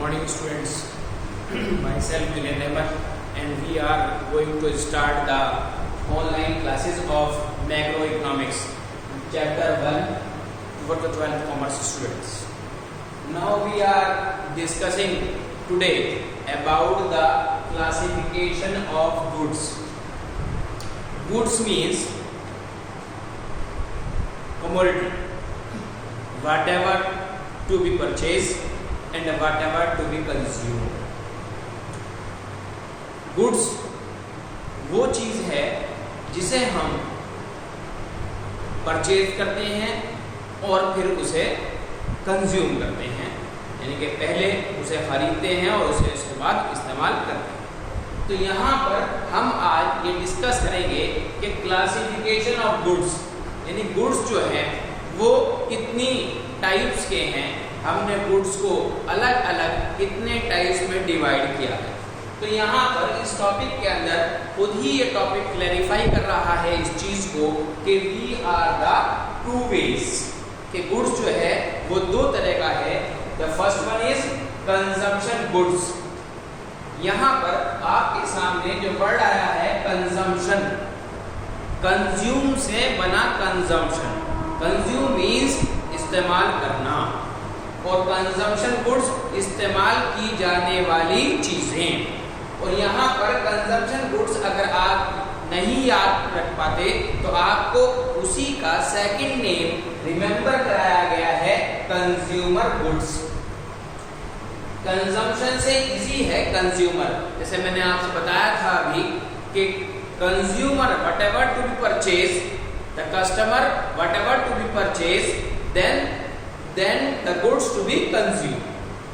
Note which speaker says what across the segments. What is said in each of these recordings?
Speaker 1: morning students. Myself Junaid Ahmed and we are going to start the online classes of macroeconomics chapter 1 for the 12th commerce students. Now we are discussing today about the classification of goods. Goods means commodity, whatever to be purchased and whatever to be consumed. Goods वो चीज़ है जिसे हम purchase करते हैं और फिर उसे consume करते हैं, यानी कि पहले उसे खरीदते हैं और उसे उसके बाद इस्तेमाल करते हैं। तो यहाँ पर हम आज ये डिस्कस करेंगे कि क्लासिफिकेशन ऑफ गुड्स, यानी गुड्स जो है वो कितनी टाइप्स के हैं, हमने गुड्स को अलग अलग कितने टाइप्स में डिवाइड किया है। तो यहाँ पर इस टॉपिक के अंदर खुद ही ये टॉपिक क्लैरिफाई कर रहा है इस चीज को कि we are the two ways, कि गुड्स जो है वो दो तरह का है। The first one is consumption goods. यहाँ पर आपके सामने जो वर्ड आया है कंजम्पशन, कंज्यूम से बना कंजम्पशन। कंज्यूम मीन्स इस्तेमाल करना और कंजम्पशन गुड्स इस्तेमाल की जाने वाली चीजें। और यहाँ पर कंजम्पशन गुड्स अगर आप नहीं याद रख पाते तो आपको उसी का सेकंड नेम रिमेंबर कराया गया है, कंज्यूमर गुड्स। कंजम्पशन से इजी है कंज्यूमर, जैसे मैंने आपसे बताया था अभी कि consumer whatever to be purchase, the customer whatever to be purchase, then the goods to be consume.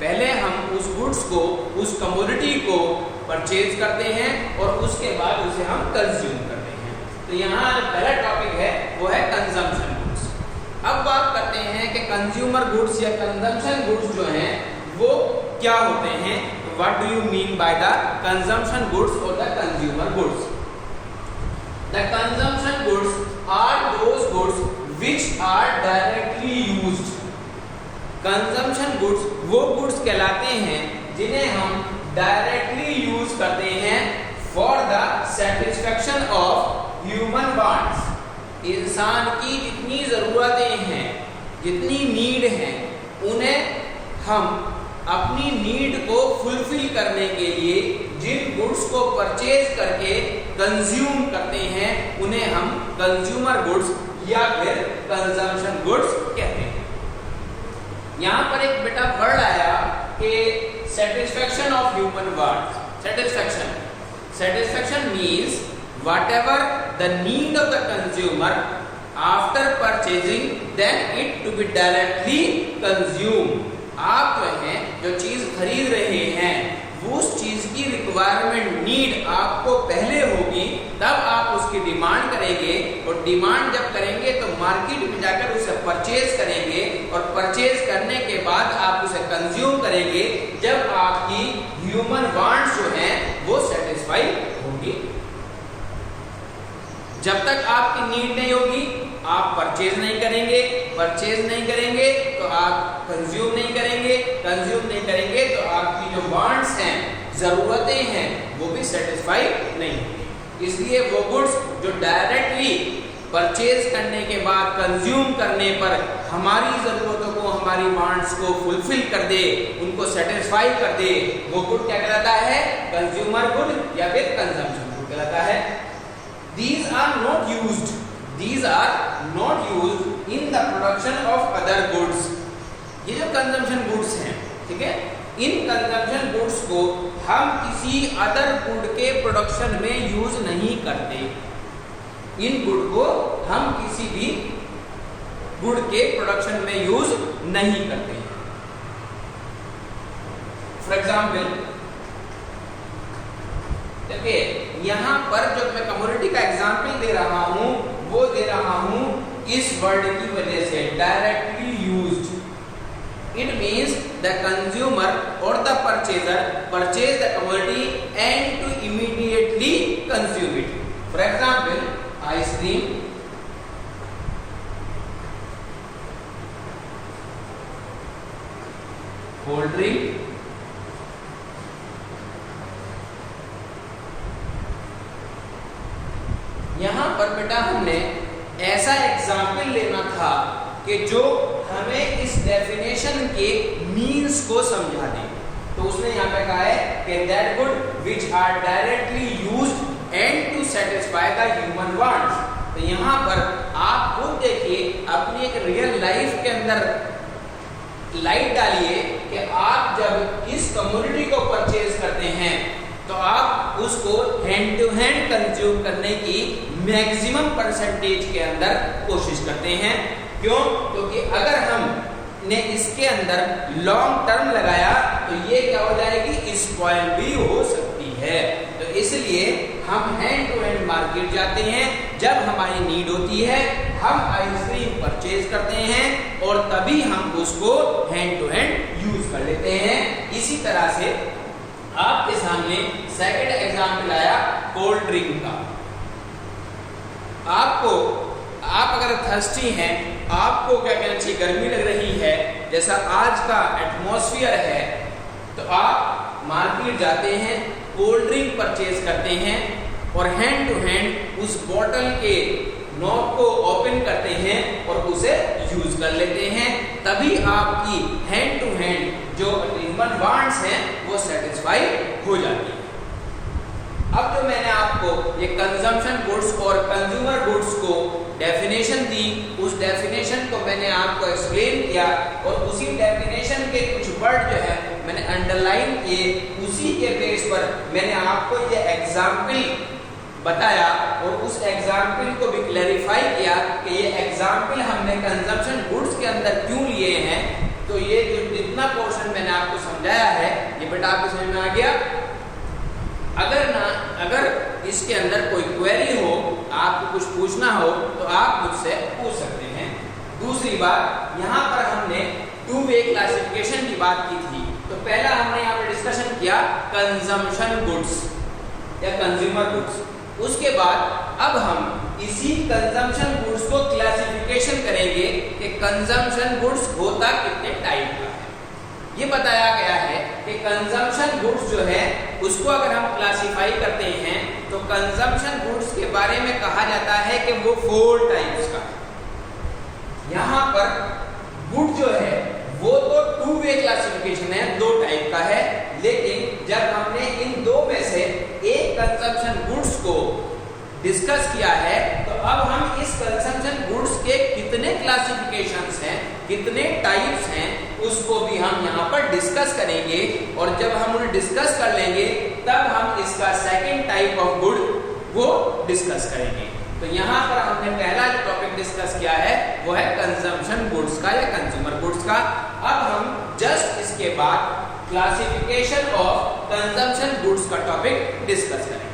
Speaker 1: पहले हम उस गुड्स को, उस कमोडिटी को परचेज करते हैं और उसके बाद उसे हम कंज्यूम करते हैं। तो यहाँ पहला टॉपिक है वो है कंजम्पशन गुड्स। अब बात करते हैं कि कंज्यूमर गुड्स या कंजम्पशन गुड्स जो हैं वो क्या होते हैं। What do you mean by the consumption goods और the consumer goods? The consumption goods are those goods which are directly used. Consumption goods वो गुड्स कहलाते हैं जिन्हें हम डायरेक्टली यूज करते हैं for the satisfaction of human wants. इंसान की जितनी जरूरतें हैं, जितनी नीड हैं, उन्हें हम अपनी नीड को फुलफिल करने के लिए जिन गुड्स को परचेज करके कंज्यूम करते हैं उन्हें हम कंज्यूमर गुड्स या फिर कंजम्पशन गुड्स कहते हैं। यहाँ पर एक बेटा वर्ड आया कि satisfaction of human wants. Satisfaction means whatever the need of the consumer after purchasing, then it to be directly consumed. आप जो है जो चीज खरीद रहे हैं वो उस चीज की रिक्वायरमेंट, नीड आपको पहले होगी, तब आप उसकी डिमांड करेंगे और डिमांड जब करेंगे तो मार्केट में जाकर उसे परचेज करेंगे और परचेज करने के बाद आप उसे कंज्यूम करेंगे जब आपकी ह्यूमन वांट्स जो हैं वो सेटिस्फाई होगी। जब तक आपकी नीड नहीं होगी आप परचेज नहीं करेंगे, परचेज नहीं करेंगे तो आप कंज्यूम नहीं करेंगे, कंज्यूम नहीं करेंगे तो आपकी जो वांट्स हैं, जरूरतें हैं, वो भी सेटिस्फाई नहीं होंगी। इसलिए वो गुड्स जो डायरेक्टली परचेज करने के बाद कंज्यूम करने पर हमारी जरूरतों को, हमारी वांट्स को फुलफिल कर दे, उनको सेटिस्फाई कर दे, वो गुड क्या कहलाता है? कंज्यूमर गुड या फिर कंजम्पशन गुड कहलाता है। These are not used in the production of other goods. ये जो कंजम्पशन गुड्स हैं, ठीक है, इन कंजम्पशन गुड्स को हम किसी अदर गुड के प्रोडक्शन में यूज नहीं करते। इन गुड को हम किसी भी गुड के प्रोडक्शन में यूज नहीं करते। फॉर एग्जाम्पल देखिए यहाँ पर जो मैं कमोडिटी का एग्जाम्पल दे रहा हूँ वो दे रहा हूँ इस वर्ड की वजह से, directly used. It means the consumer और the purchaser purchase the commodity and to immediately consume it. For example ice cream, cold drink, बेटा हमने ऐसा एग्जाम्पल लेना था कि जो हमें इस डेफिनेशन के मीन्स को समझा दे। तो उसने यहाँ पे कहा है कि that good which are directly used and to satisfy the human wants. तो यहाँ पर आप खुद देखिए, अपनी एक रियल लाइफ के अंदर लाइट डालिए कि आप जब इस कमोडिटी को परचेज करते हैं तो आप उसको हैंड टू हैंड कंज्यूम करने की मैक्सिमम परसेंटेज के अंदर कोशिश करते हैं। क्यों? क्योंकि अगर हम ने इसके अंदर लॉन्ग टर्म लगाया तो ये क्या हो जाएगी, स्पॉइल भी हो सकती है। तो इसलिए हम हैंड टू हैंड मार्केट जाते हैं, जब हमारी नीड होती है हम आइसक्रीम परचेज करते हैं और तभी हम उसको हैंड टू हैंड यूज कर लेते हैं। इसी तरह से आपके सामने सेकंड एग्जाम्पल आया कोल्ड ड्रिंक का। आप अगर थर्स्टी हैं, आपको क्या कहना चाहिए, गर्मी लग रही है, जैसा आज का एटमॉस्फेयर है, तो आप मार्केट जाते हैं, कोल्ड ड्रिंक परचेज करते हैं और हैंड टू हैंड उस बॉटल के नॉब को ओपन करते हैं और उसे यूज कर लेते हैं। तभी आपकी हैंड टू हैंड जो ह्यूमन वांट्स हैं वो सेटिस्फाई हो जाती है। अब जो मैंने आपको ये कंजम्पशन गुड्स और कंज्यूमर गुड्स को डेफिनेशन दी, उस डेफिनेशन को मैंने आपको एक्सप्लेन किया और उसी डेफिनेशन के कुछ वर्ड जो है मैंने अंडरलाइन किए। उसी के बेस पर मैंने आपको ये एग्जाम्पल बताया और उस एग्जाम्पल को भी क्लैरिफाई किया कि ये एग्जाम्पल हमने कंजम्पशन गुड्स के अंदर क्यों लिए हैं। तो ये जो जितना पोर्शन मैंने आपको समझाया है ये बेटा आपको समझ में आ गया। अगर इसके अंदर कोई क्वेरी हो, आपको कुछ पूछना हो तो आप मुझसे पूछ सकते हैं। दूसरी बात, यहाँ पर हमने टू वे क्लासिफिकेशन की बात की थी। तो पहला हमने यहाँ पर डिस्कशन किया कंजम्पशन गुड्स या कंज्यूमर गुड्स। उसके बाद अब हम इसी कंजम्पशन गुड्स को क्लासिफिकेशन करेंगे कि कंजम्पशन गुड्स होता कितने टाइप का है। ये बताया गया है कि कंजम्पशन गुड्स जो है उसको अगर हम क्लासिफाई करते हैं तो कंजम्पशन गुड्स के बारे में कहा जाता है कि वो 4 टाइप्स का है। यहाँ पर गुड जो है वो तो टू वे क्लासिफिकेशन है, 2 टाइप का है। लेकिन जब हमने इन 2 में से एक कंजम्पशन गुड्स को डिस्कस किया है तो अब हम इस कंजम्पशन गुड्स के कितने क्लासिफिकेशंस हैं, कितने टाइप्स हैं, उसको भी हम यहाँ पर डिस्कस करेंगे। और जब हम उन्हें डिस्कस कर लेंगे तब हम इसका सेकंड टाइप ऑफ गुड वो डिस्कस करेंगे। तो यहाँ पर हमने पहला जो टॉपिक डिस्कस किया है वो है कंजम्पशन गुड्स का या कंज्यूमर गुड्स का। अब हम जस्ट इसके बाद क्लासिफिकेशन ऑफ कंजम्पशन गुड्स का टॉपिक डिस्कस करेंगे।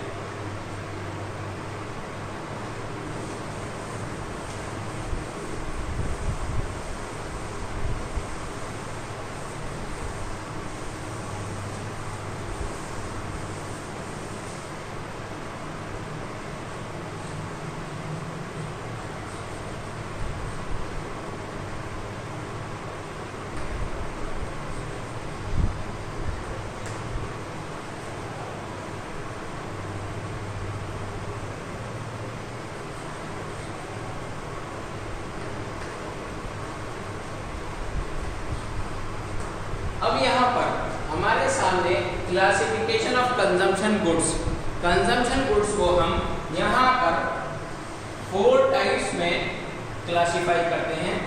Speaker 1: अब यहाँ पर हमारे सामने classification of consumption goods. Consumption goods को हम यहाँ पर 4 टाइप्स में क्लासिफाई करते हैं।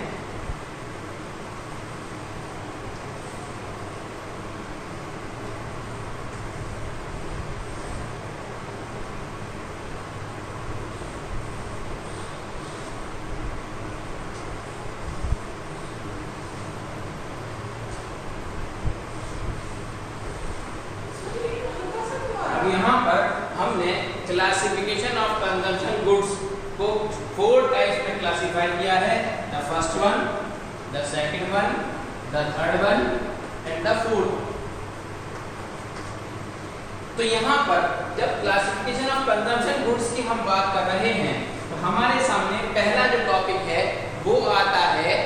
Speaker 1: यहाँ पर हमने क्लासिफिकेशन ऑफ कंजम्पशन गुड्स को 4 टाइप्स में क्लासिफाई किया है। The first one, the second one, the third one and the fourth. तो यहाँ पर जब क्लासिफिकेशन ऑफ कंजम्पशन गुड्स की हम बात कर रहे हैं तो हमारे सामने पहला जो टॉपिक है वो आता है